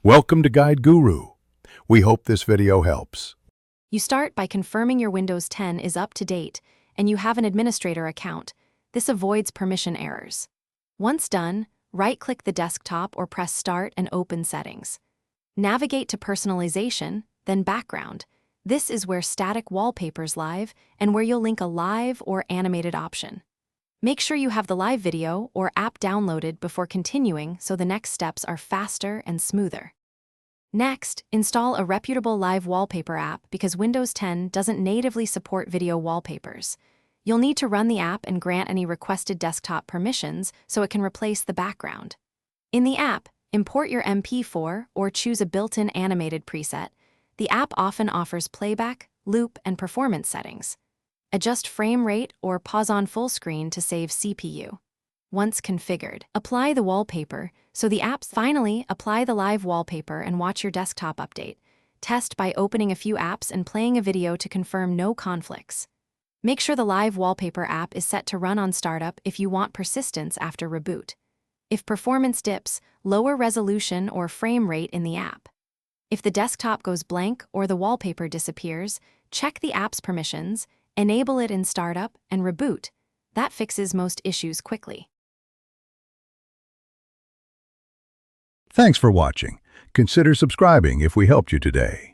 Welcome to Guide Guru. We hope this video helps. You start by confirming your Windows 10 is up to date and you have an administrator account. This avoids permission errors. Once done, right-click the desktop or press Start and open Settings. Navigate to Personalization, then Background. This is where static wallpapers live and where you'll link a live or animated option. Make sure you have the live video or app downloaded before continuing so the next steps are faster and smoother. Next, install a reputable live wallpaper app because Windows 10 doesn't natively support video wallpapers. You'll need to run the app and grant any requested desktop permissions so it can replace the background. In the app, import your MP4 or choose a built-in animated preset. The app often offers playback, loop, and performance settings. Adjust frame rate or pause on full screen to save CPU. Once configured, apply the wallpaper so the apps finally apply the live wallpaper and watch your desktop update. Test by opening a few apps and playing a video to confirm no conflicts. Make sure the live wallpaper app is set to run on startup if you want persistence after reboot. If performance dips, lower resolution or frame rate in the app. If the desktop goes blank or the wallpaper disappears, check the app's permissions, enable it in startup, and reboot. That fixes most issues quickly. Thanks for watching. Consider subscribing if we helped you today.